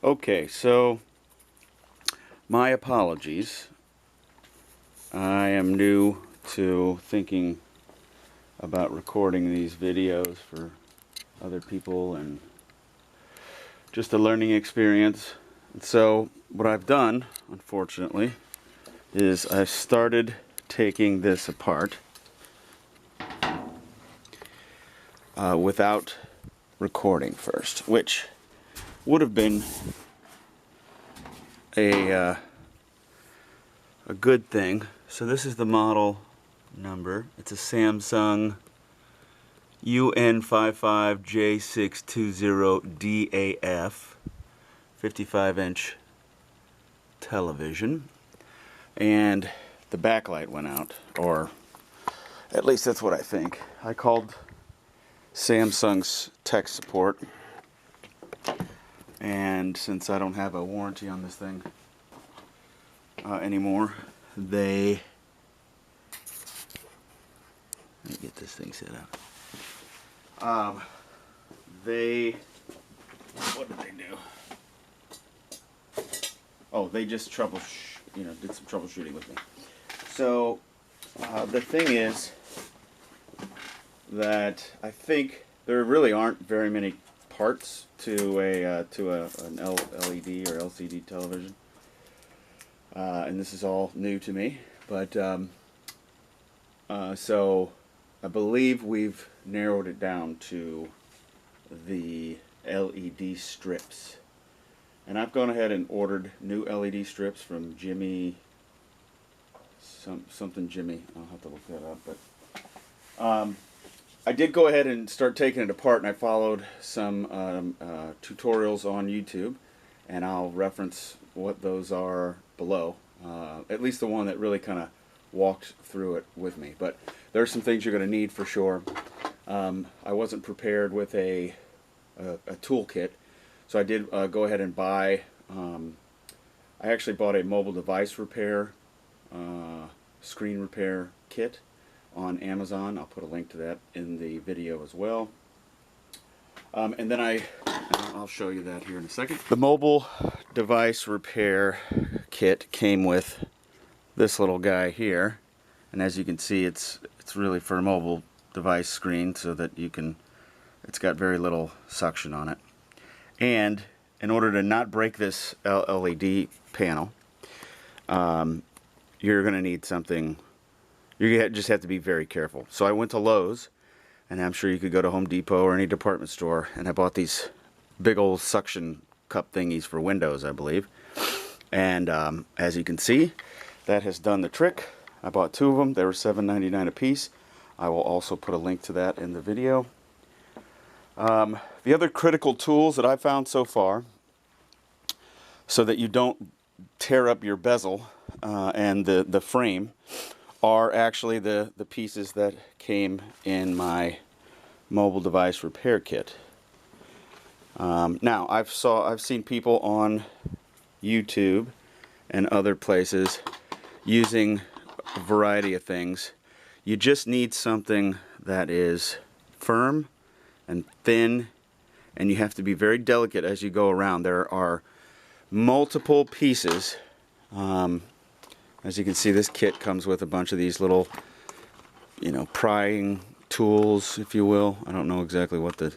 Okay, so my apologies. I am new to thinking about recording these videos for other people and just a learning experience. And so what I've done, unfortunately, is I've started taking this apart without recording first, which would have been a good thing. So this is the model number. It's a Samsung UN55J620DAF 55-inch television, and the backlight went out, or at least that's what I think. I called Samsung's tech support, and since I don't have a warranty on this thing anymore, let me get this thing set up. What did they do? Oh, they just did some troubleshooting with me. So the thing is that I think there really aren't very many parts to an LED or LCD television, and this is all new to me. But so I believe we've narrowed it down to the LED strips, and I've gone ahead and ordered new LED strips from Jimmy, something Jimmy. I'll have to look that up, but I did go ahead and start taking it apart, and I followed some tutorials on YouTube, and I'll reference what those are below. At least the one that really kind of walked through it with me. But there's some things you're going to need for sure. I wasn't prepared with a toolkit, so I did go ahead and buy. I actually bought a mobile device repair, screen repair kit on Amazon. I'll put a link to that in the video as well. And then I'll show you that here in a second. The mobile device repair kit came with this little guy here, and as you can see, it's really for a mobile device screen, so that it's got very little suction on it. And in order to not break this LED panel, you're going to need something. You just have to be very careful. So I went to Lowe's, and I'm sure you could go to Home Depot or any department store, and I bought these big old suction cup thingies for windows, I believe. And as you can see, that has done the trick. I bought two of them. They were $7.99 a piece. I will also put a link to that in the video. The other critical tools that I found so far, so that you don't tear up your bezel and the frame, are actually the pieces that came in my mobile device repair kit. Now I've seen people on YouTube and other places using a variety of things. You just need something that is firm and thin, and you have to be very delicate as you go around. There are multiple pieces. As you can see, this kit comes with a bunch of these little, prying tools, if you will. I don't know exactly what the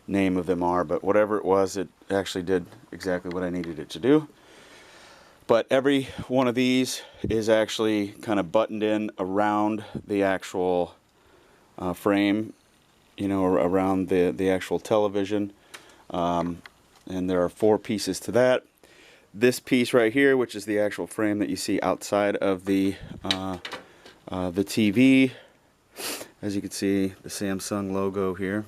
name of them are, but whatever it was, it actually did exactly what I needed it to do. But every one of these is actually kind of buttoned in around the actual frame, around the actual television. And there are 4 pieces to that. This piece right here, which is the actual frame that you see outside of the TV, as you can see, the Samsung logo here.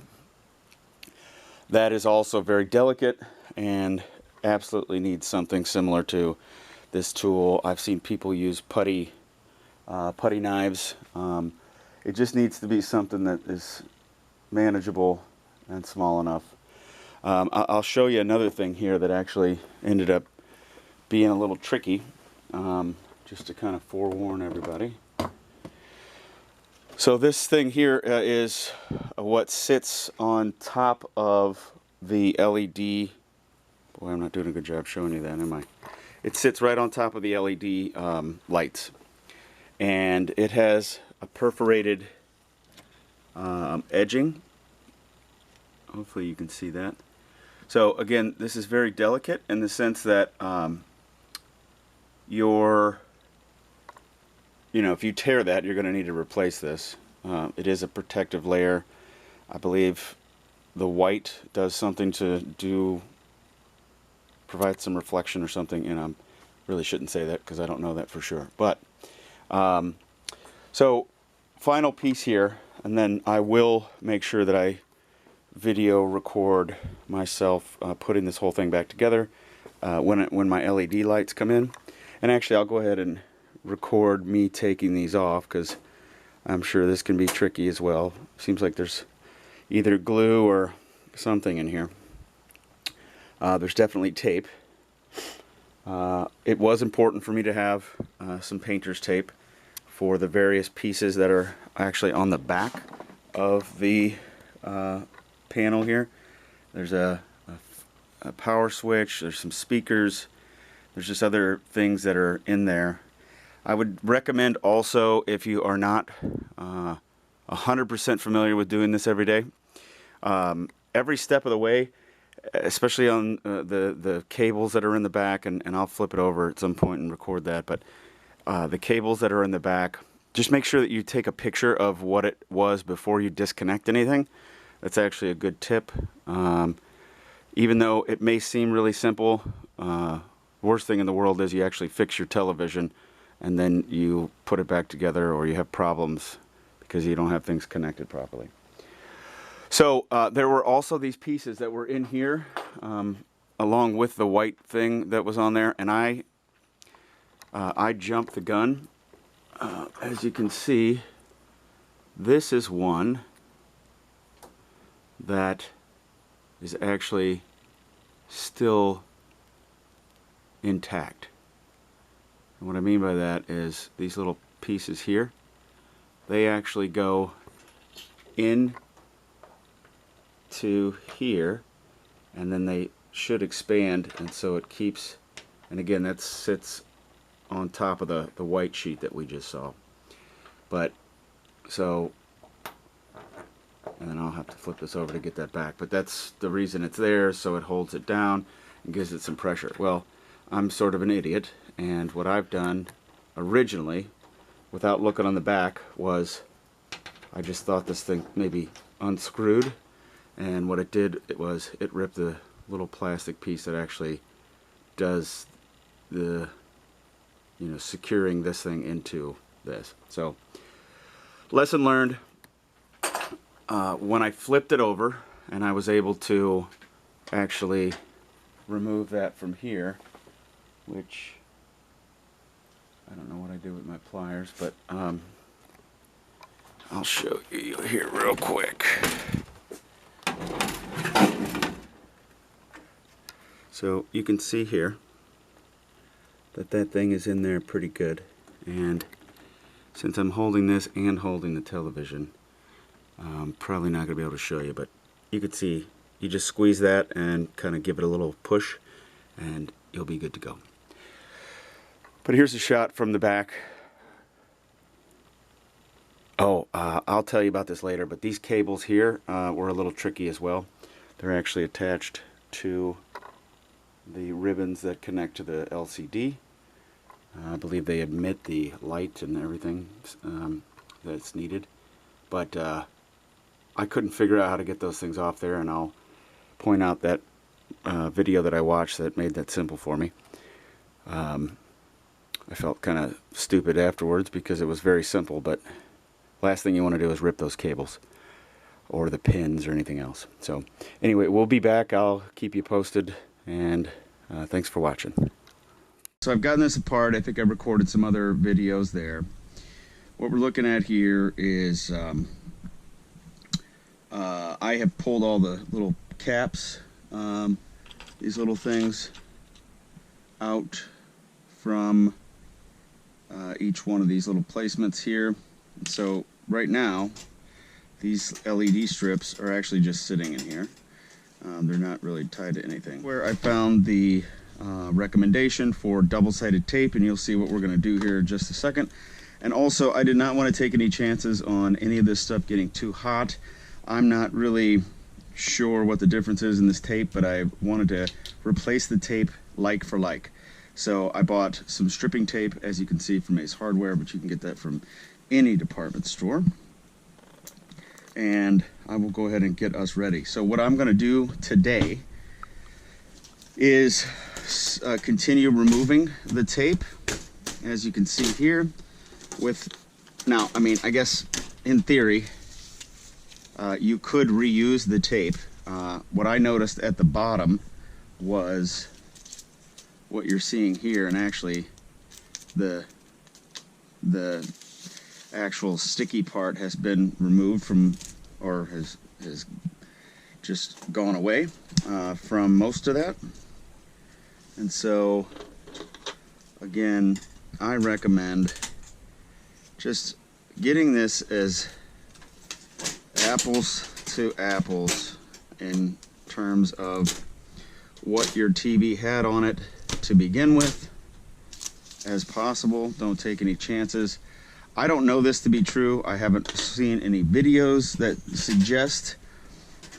That is also very delicate and absolutely needs something similar to this tool. I've seen people use putty knives. It just needs to be something that is manageable and small enough. I'll show you another thing here that actually ended up being a little tricky, just to kind of forewarn everybody. So this thing here is what sits on top of the LED Boy, I'm not doing a good job showing you that, am I? It sits right on top of the LED lights, and it has a perforated edging. Hopefully you can see that. So again, this is very delicate in the sense that if you tear that, you're going to need to replace this. It is a protective layer. I believe the white does something to provide some reflection or something, and I really shouldn't say that because I don't know that for sure. But so final piece here, and then I will make sure that I video record myself putting this whole thing back together when my LED lights come in. And actually, I'll go ahead and record me taking these off, because I'm sure this can be tricky as well. Seems like there's either glue or something in here. There's definitely tape. It was important for me to have some painter's tape for the various pieces that are actually on the back of the panel here. There's a power switch, there's some speakers, there's just other things that are in there. I would recommend also, if you are not 100% familiar with doing this every day, every step of the way, especially on the cables that are in the back, and I'll flip it over at some point and record that, but the cables that are in the back, just make sure that you take a picture of what it was before you disconnect anything. That's actually a good tip. Even though it may seem really simple, worst thing in the world is you actually fix your television and then you put it back together, or you have problems because you don't have things connected properly. So there were also these pieces that were in here along with the white thing that was on there, and I jumped the gun. As you can see, this is one that is actually still intact. And what I mean by that is these little pieces here, they actually go in to here, and then they should expand, and so it keeps, and again, that sits on top of the white sheet that we just saw. But so, and then I'll have to flip this over to get that back, but that's the reason it's there, so it holds it down and gives it some pressure. Well, I'm sort of an idiot, and what I've done originally, without looking on the back, was I just thought this thing maybe unscrewed, and what it did, it ripped the little plastic piece that actually does the securing this thing into this. So lesson learned. When I flipped it over and I was able to actually remove that from here, which I don't know what I did with my pliers, but I'll show you here real quick. So you can see here that that thing is in there pretty good, and since I'm holding this and holding the television, I'm probably not going to be able to show you, but you can see, you just squeeze that and kind of give it a little push and you'll be good to go. But here's a shot from the back. Oh, I'll tell you about this later, but these cables here were a little tricky as well. They're actually attached to the ribbons that connect to the LCD. I believe they emit the light and everything that's needed, but I couldn't figure out how to get those things off there, and I'll point out that video that I watched that made that simple for me. I felt kind of stupid afterwards because it was very simple, but last thing you want to do is rip those cables or the pins or anything else. So anyway, we'll be back. I'll keep you posted, and thanks for watching. So I've gotten this apart. I think I recorded some other videos there. What we're looking at here is I have pulled all the little caps, these little things, out from each one of these little placements here. So right now, these LED strips are actually just sitting in here. They're not really tied to anything. Where I found the recommendation for double-sided tape, and you'll see what we're going to do here in just a second. And also, I did not want to take any chances on any of this stuff getting too hot. I'm not really sure what the difference is in this tape, but I wanted to replace the tape like for like. So I bought some stripping tape, as you can see, from Ace Hardware, but you can get that from any department store. And I will go ahead and get us ready. So what I'm going to do today is continue removing the tape, as you can see here. Now, I mean, I guess in theory, you could reuse the tape. What I noticed at the bottom was what you're seeing here, and actually the actual sticky part has been removed from, or has just gone away from most of that. And so again, I recommend just getting this as apples to apples in terms of what your TV had on it to begin with as possible. Don't take any chances. I don't know this to be true. I haven't seen any videos that suggest.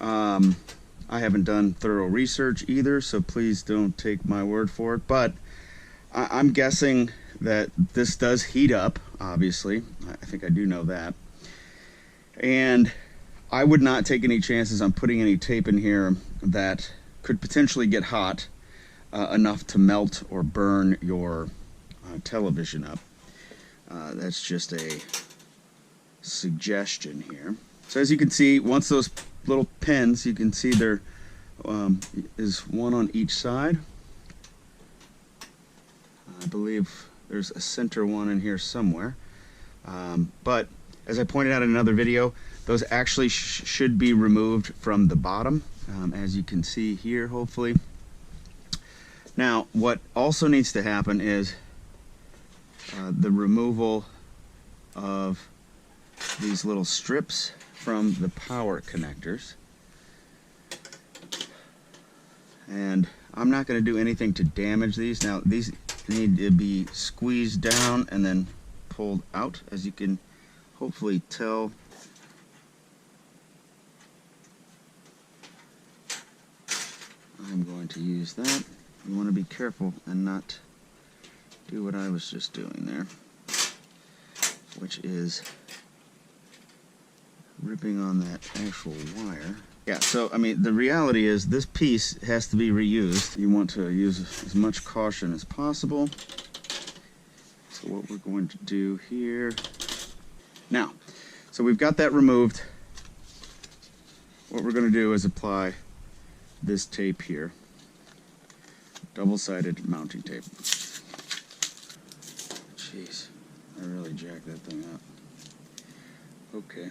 I haven't done thorough research either, so please don't take my word for it. But I'm guessing that this does heat up, obviously. I think I do know that. And I would not take any chances on putting any tape in here that could potentially get hot enough to melt or burn your television up. That's just a suggestion here. So as you can see, once those little pins, you can see there is one on each side. I believe there's a center one in here somewhere. But as I pointed out in another video, those actually should be removed from the bottom, as you can see here, hopefully. Now, what also needs to happen is the removal of these little strips from the power connectors. And I'm not going to do anything to damage these. Now, these need to be squeezed down and then pulled out, as you can hopefully tell. I'm going to use that. You want to be careful and not do what I was just doing there, which is ripping on that actual wire. Yeah, so I mean, the reality is this piece has to be reused. You want to use as much caution as possible. So what we're going to do here now, so we've got that removed. What we're going to do is apply this tape here, double-sided mounting tape. Jeez, I really jacked that thing up. Okay.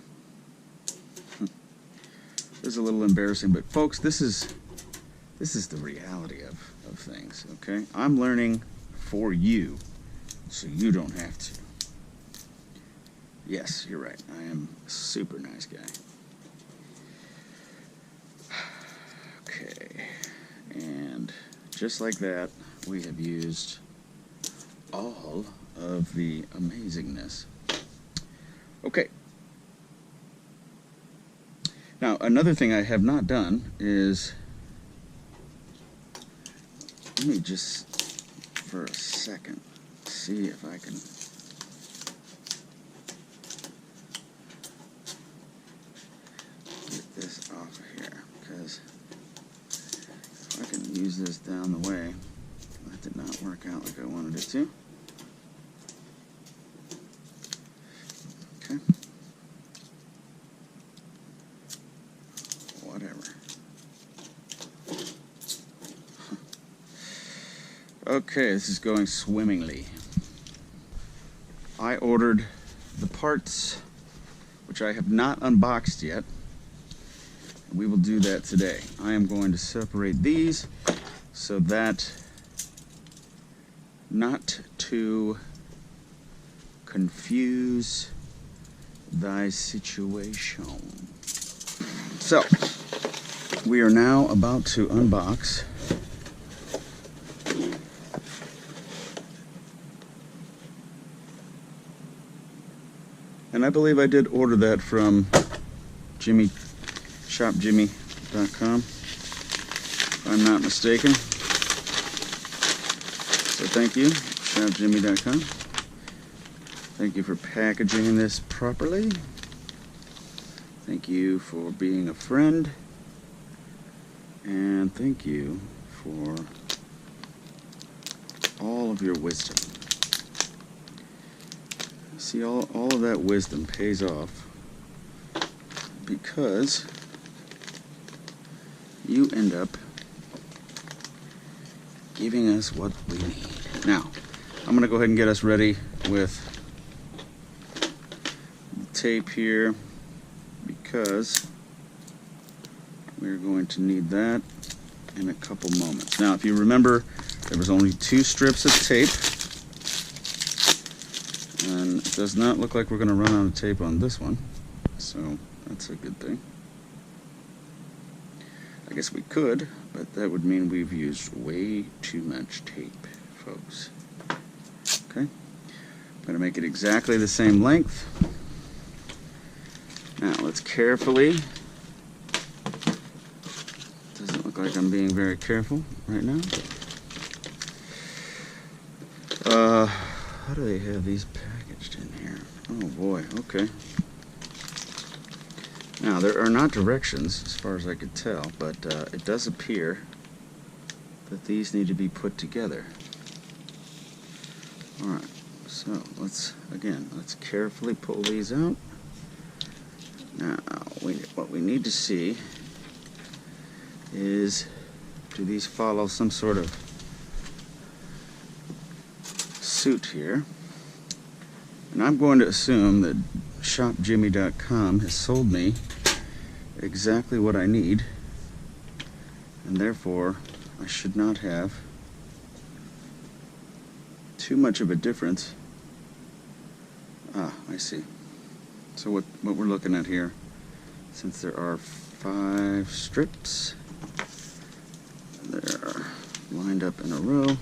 This is a little embarrassing, but folks, this is the reality of things, okay? I'm learning for you, so you don't have to. Yes, you're right. I am a super nice guy. Okay, and just like that, we have used all of the amazingness. Okay. Now, another thing I have not done is, let me just, for a second, see if I can get this off of here, because if I can use this down the way, that did not work out like I wanted it to. Okay. Whatever. Okay, this is going swimmingly. I ordered the parts, which I have not unboxed yet. We will do that today. I am going to separate these so that not to confuse thy situation. So, we are now about to unbox and I believe I did order that from shopjimmy.com if I'm not mistaken. So thank you, shopjimmy.com. Thank you for packaging this properly. Thank you for being a friend. And thank you for all of your wisdom. See, all of that wisdom pays off because you end up giving us what we need. Now, I'm going to go ahead and get us ready with the tape here because we're going to need that in a couple moments. Now, if you remember, there was only 2 strips of tape, and it does not look like we're going to run out of tape on this one, so that's a good thing. I guess we could, but that would mean we've used way too much tape, folks. Okay, I'm going to make it exactly the same length. Now, let's carefully, doesn't look like I'm being very careful right now. How do they have these packaged in here? Oh boy, okay. Now, there are not directions as far as I could tell, but it does appear that these need to be put together. Alright, so let's carefully pull these out. Now, what we need to see is, do these follow some sort of suit here? And I'm going to assume that shopjimmy.com has sold me exactly what I need, and therefore I should not have too much of a difference. Ah, I see. So what we're looking at here, since there are 5 strips, they're lined up in a row.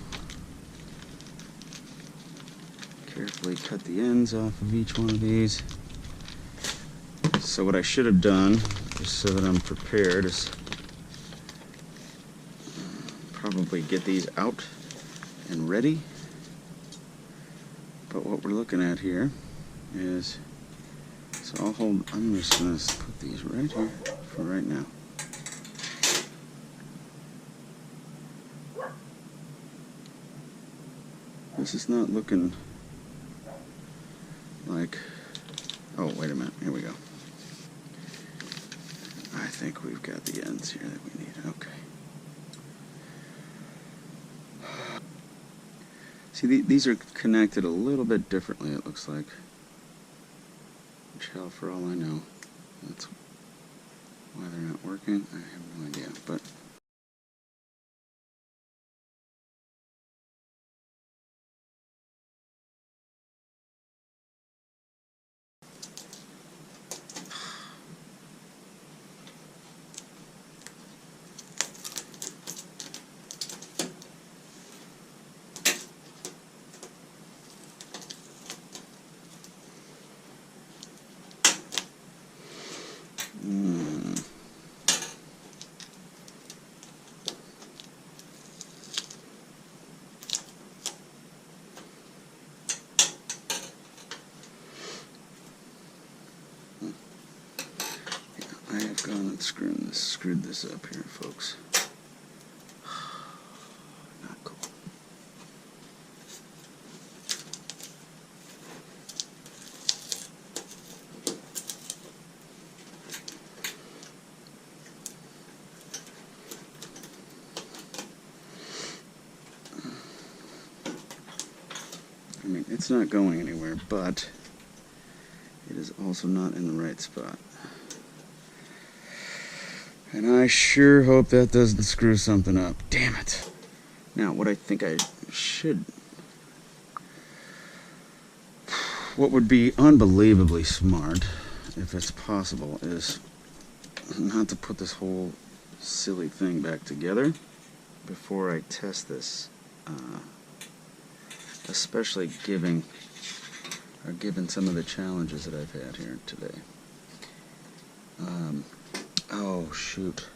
Carefully cut the ends off of each one of these. So what I should have done, just so that I'm prepared, is probably get these out and ready. But what we're looking at here is, so I'm just going to put these right here for right now. This is not looking like, oh, wait a minute, here we go. I think we've got the ends here that we need, okay. See, these are connected a little bit differently, it looks like. Which, hell, for all I know, that's why they're not working. I have no idea, but I have gone and screwed this up here, folks. Not cool. I mean, it's not going anywhere, but it is also not in the right spot. And I sure hope that doesn't screw something up. Damn it. Now, what I think I should... What would be unbelievably smart, if it's possible, is not to put this whole silly thing back together before I test this, especially given some of the challenges that I've had here today. Oh shoot,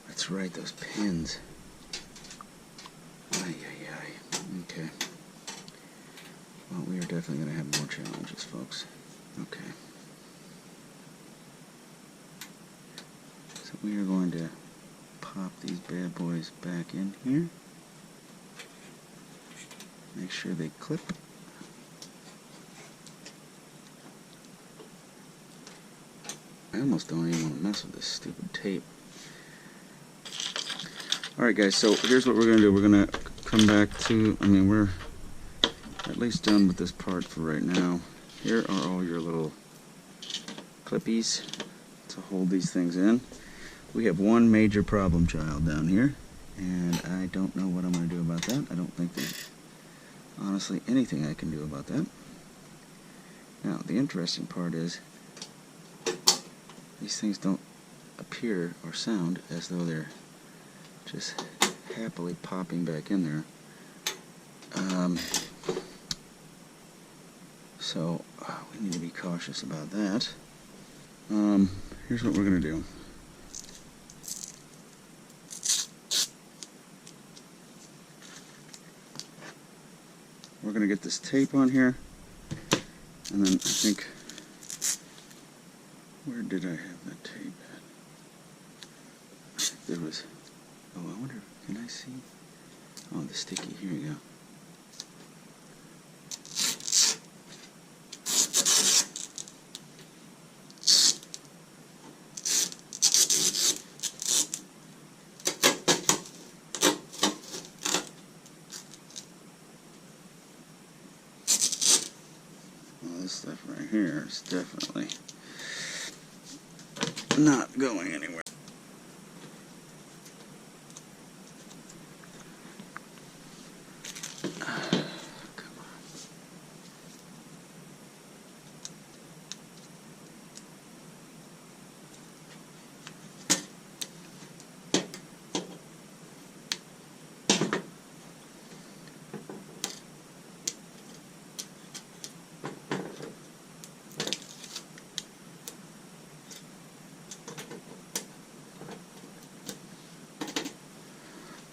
that's right, those pins. Ay, ay, ay. Okay. Well, we are definitely going to have more challenges, folks. Okay. So we are going to pop these bad boys back in here. Make sure they clip. I almost don't even want to mess with this stupid tape. Alright guys, so here's what we're going to do. We're going to come back to, we're at least done with this part for right now. Here are all your little clippies to hold these things in. We have one major problem child down here, and I don't know what I'm going to do about that. I don't think there's honestly anything I can do about that. Now, the interesting part is these things don't appear or sound as though they're just happily popping back in there. So we need to be cautious about that. Here's what we're going to do. We're going to get this tape on here, and then I think, where did I have that tape at? I think there was, oh, I wonder, can I see? Oh, the sticky, here we go. This stuff right here is definitely not going anywhere. Come on.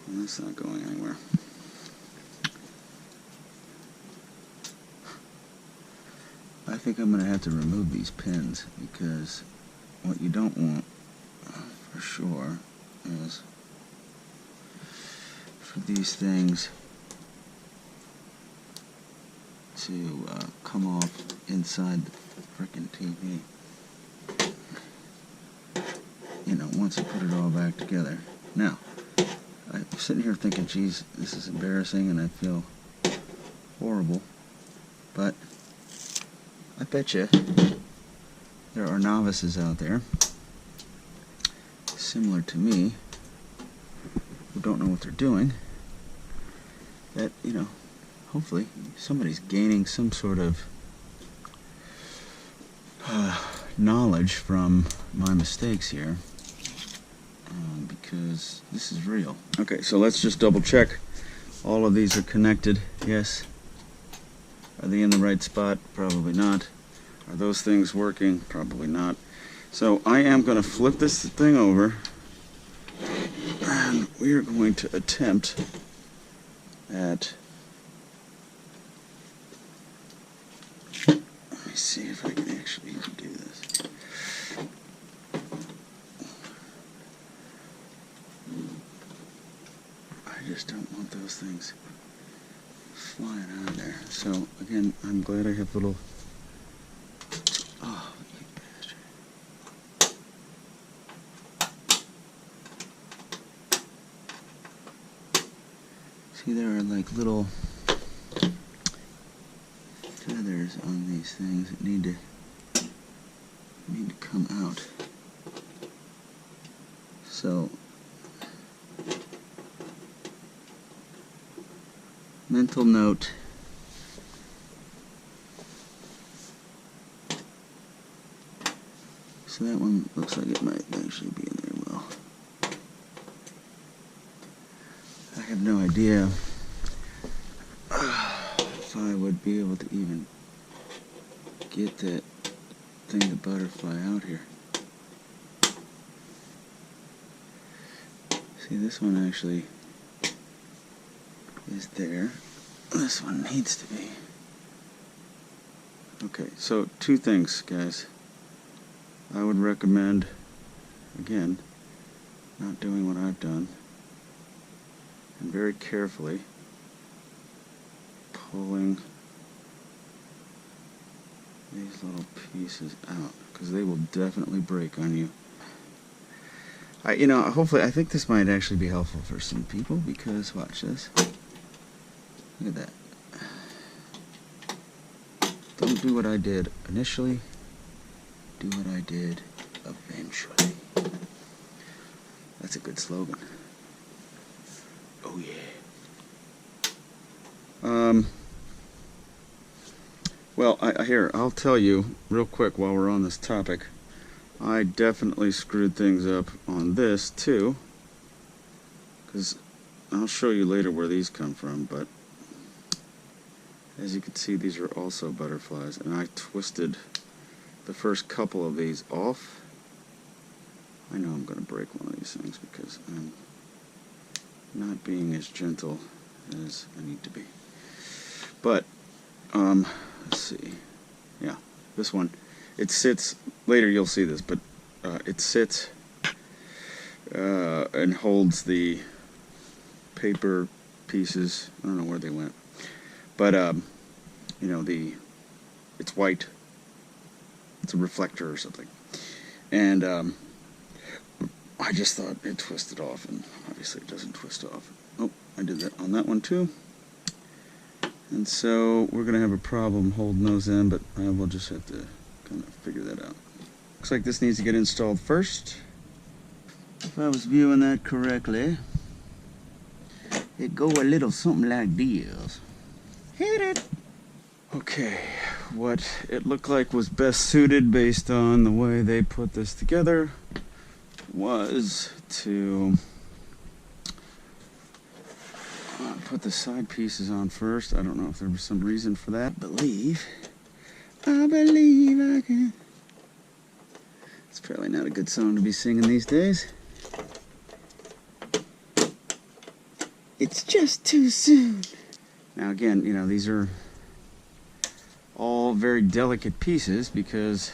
That's not going anywhere. I think I'm going to have to remove these pins, because what you don't want for sure is for these things to come off inside the frickin' TV. You know, once I put it all back together. Now, I'm sitting here thinking, geez, this is embarrassing and I feel horrible, but I bet you there are novices out there similar to me who don't know what they're doing, that, you know, hopefully somebody's gaining some sort of knowledge from my mistakes here. Because this is real. Okay, so let's just double check. All of these are connected. Yes. Are they in the right spot? Probably not. Are those things working? Probably not. So I am going to flip this thing over, and we are going to attempt at, let me see if I can actually even do this. I just don't want those things flying out of there. So again, I'm glad I have little, oh, you bastard. See, there are like little feathers on these things that need to come out. So mental note, So that one looks like it might actually be in there well. I have no idea if I would be able to even get that thing to butterfly out here. See, this one actually is there. This one needs to be. Okay, so two things, guys. I would recommend, again, not doing what I've done, and very carefully pulling these little pieces out, because they will definitely break on you. Hopefully, I think this might actually be helpful for some people, because, watch this. Look at that. Don't do what I did initially. Do what I did eventually. That's a good slogan. Oh yeah. Well, I'll tell you real quick while we're on this topic. I definitely screwed things up on this too, because I'll show you later where these come from, but as you can see, these are also butterflies, and I twisted the first couple of these off. I know I'm going to break one of these things because I'm not being as gentle as I need to be. But, let's see. Yeah, this one. It sits, later you'll see this, but it sits and holds the paper pieces. I don't know where they went. But, it's white. It's a reflector or something. And I just thought it twisted off, and obviously it doesn't twist off. Oh, I did that on that one too. And so we're going to have a problem holding those in, but we'll just have to kind of figure that out. Looks like this needs to get installed first. If I was viewing that correctly, it go a little something like this. Hit it! Okay, what it looked like was best suited based on the way they put this together was to put the side pieces on first. I don't know if there was some reason for that. I believe I can. It's probably not a good song to be singing these days. It's just too soon. Now again, these are all very delicate pieces because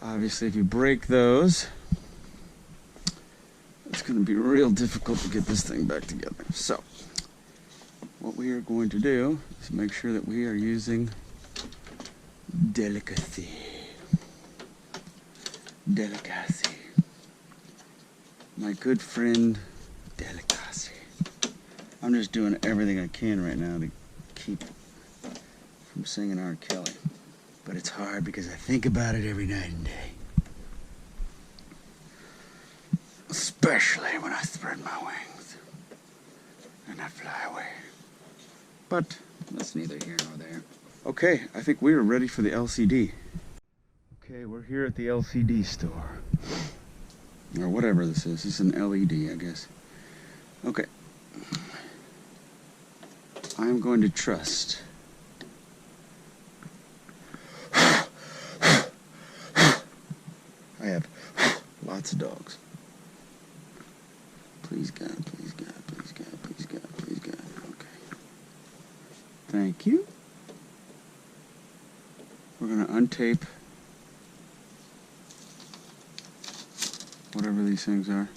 obviously if you break those, it's going to be real difficult to get this thing back together. So what we are going to do is make sure that we are using delicacy. My good friend Delicacy. I'm just doing everything I can right now to keep from singing R. Kelly. But it's hard because I think about it every night and day. Especially when I spread my wings and I fly away. But that's neither here nor there. Okay, I think we are ready for the LCD. Okay, we're here at the LCD store. Or whatever this is. It's an LED, I guess. Okay. I'm going to trust. I have lots of dogs. Please God, please God, please God, please God, please God. Okay. Thank you. We're going to untape whatever these things are.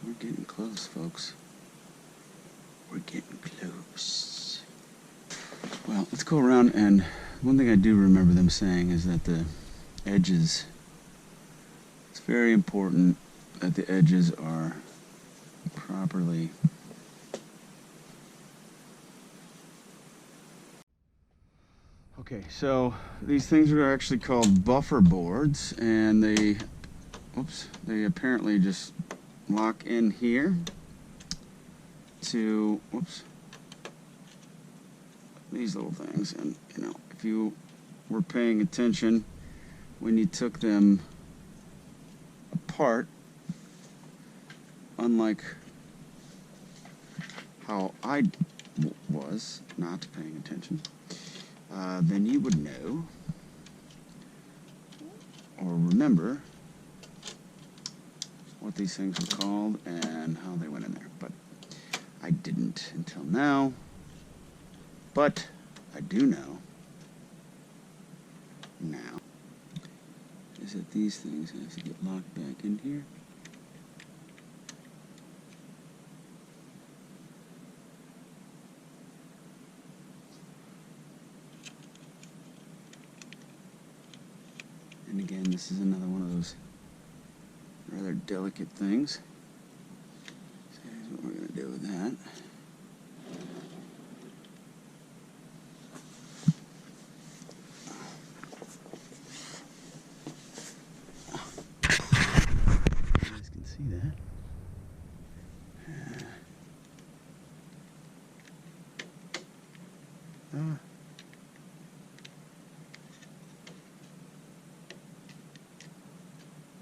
We're getting close, folks. We're getting close. Well, let's go around, and one thing I do remember them saying is that the edges, it's very important that the edges are properly okay. So these things are actually called buffer boards, and they apparently just lock in here to these little things. And you know, if you were paying attention when you took them apart, unlike how I was not paying attention, then you would know or remember what these things were called and how they went in there. But I didn't until now. But I do know now is that these things have to get locked back in here. And again, this is another one of those rather delicate things. So here's what we're going to do with that. You guys can see that.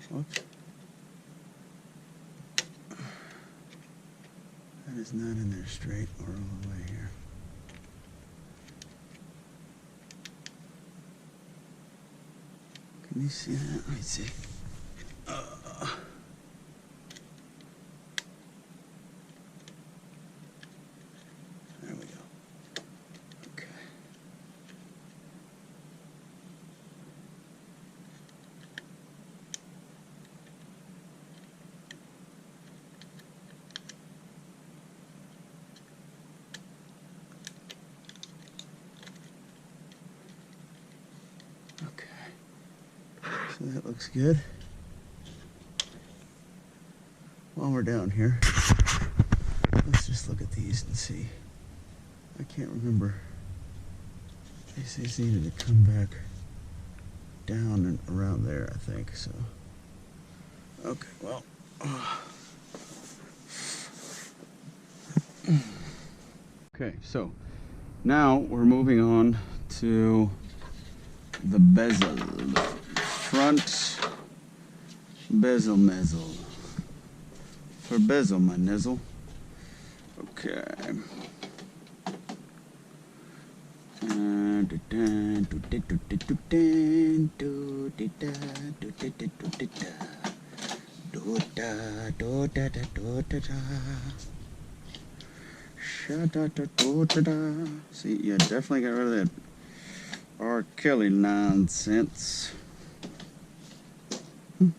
Whoops. That is not in there straight or all the way here. Can you see that? Let me see. There we go. Okay. So that looks good. While we're down here, let's just look at these and see. I can't remember. These needed to come back down and around there, I think. So, okay, well. Okay, so now we're moving on to the bezel. Front bezel mezzle. For bezel my nizzle. Okay. See, yeah, definitely got rid of that R. Kelly nonsense. Wait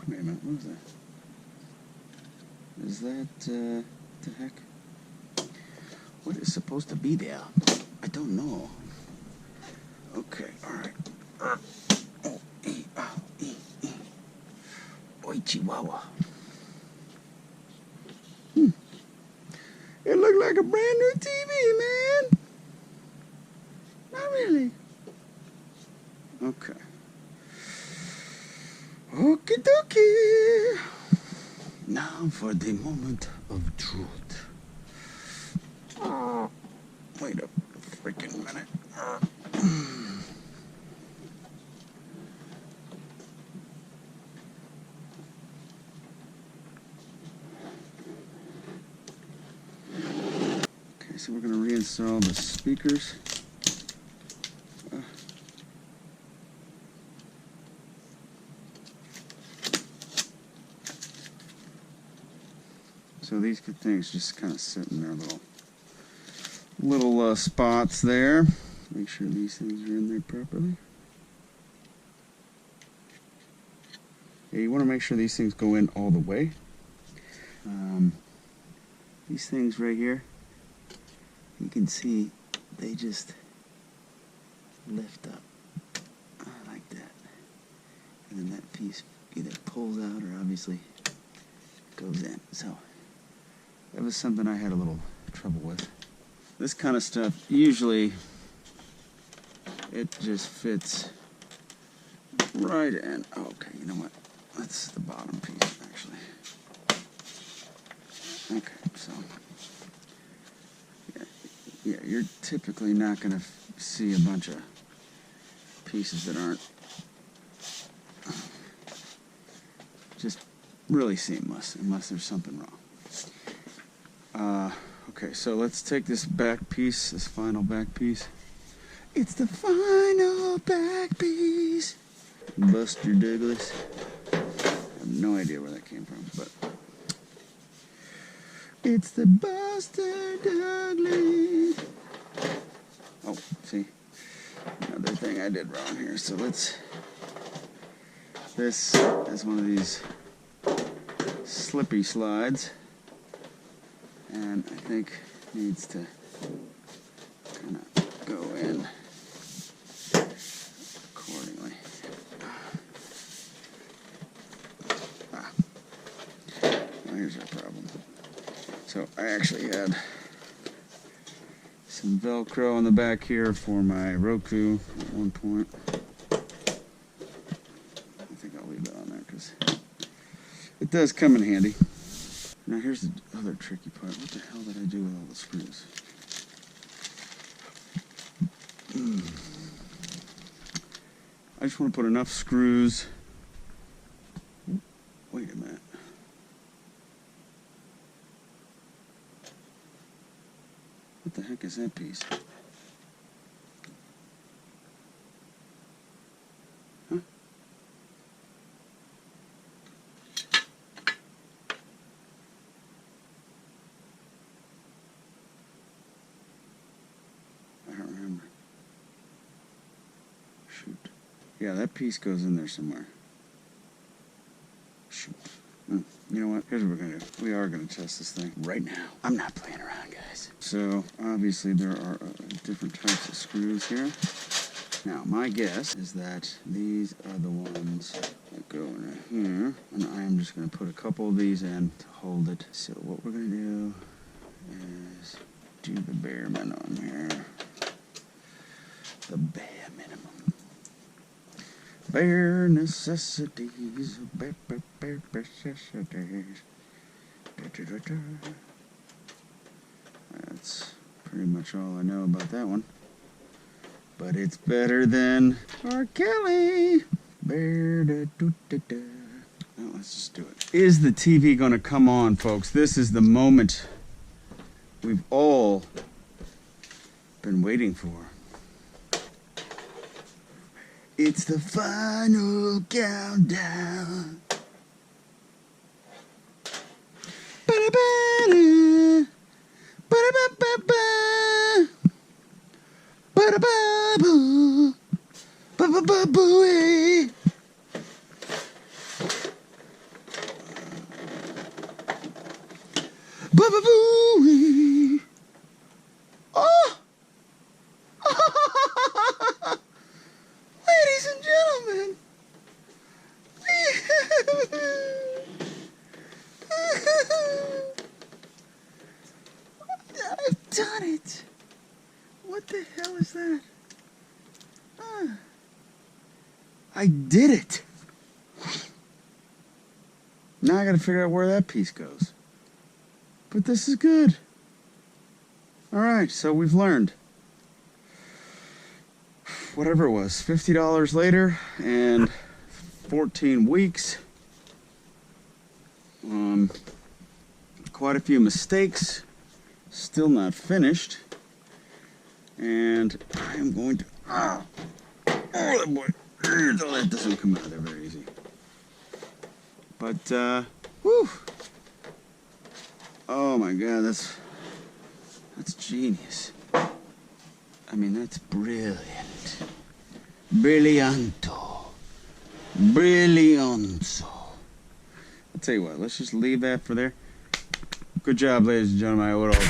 a minute, what is that? Is that, the heck? What is supposed to be there? I don't know. Okay, alright. Oi, Chihuahua. It looked like a brand new TV, man. Not really. Okay. Okie dokie. Now for the moment of truth. Wait a freaking minute. Okay, so we're going to reinstall the speakers. So these good things just kind of sit in their little spots there. Make sure these things are in there properly. Yeah, you want to make sure these things go in all the way. These things right here, you can see they just lift up like that. And then that piece either pulls out or obviously goes in. So that was something I had a little trouble with. This kind of stuff, usually it just fits right in. Okay, you know what? That's the bottom piece, actually. Okay, so yeah, yeah, you're typically not going to see a bunch of pieces that aren't just really seamless, unless there's something wrong. Okay, so let's take this back piece, this final back piece. It's the final back piece. Buster Douglas. I have no idea where that came from, but it's the Buster Douglas. Oh, see, another thing I did wrong here. So let's. This is one of these slippy slides, and I think needs to kind of go in accordingly. Well, here's our problem. So I actually had some Velcro on the back here for my Roku at one point. I think I'll leave that on there because it does come in handy. Now here's the other tricky part. What the hell did I do with all the screws? I just want to put enough screws. Wait a minute. What the heck is that piece? Huh? I don't remember. Shoot. Yeah, that piece goes in there somewhere. Shoot. You know what? Here's what we're going to do. We are going to test this thing right now. I'm not playing around, guys. So, obviously, there are different types of screws here. Now, my guess is that these are the ones that go in here. And I am just going to put a couple of these in to hold it. So, what we're going to do is do the bare minimum here. The bare minimum. Bare necessities, bare necessities. That's pretty much all I know about that one. But it's better than R. Kelly. Now let's just do it. Is the TV going to come on, folks? This is the moment we've all been waiting for. It's the final countdown. Ba-da-ba-da. Ba-da-ba-ba-ba. Ba-da-ba-boo. Ba-ba-ba-boo-ee. Ba-ba-boo-ee. Oh! Ladies and gentlemen, I've done it. What the hell is that? I did it. Now I gotta figure out where that piece goes. But this is good. Alright, so we've learned. Whatever it was, $50 later and 14 weeks. Quite a few mistakes. Still not finished. And I am going to... Oh boy. That doesn't come out there very easy. But, whew. Oh my God, that's genius. I mean, that's brilliant. Brillianto. Brillianto. I'll tell you what, let's just leave that for there. Good job, ladies and gentlemen. I would all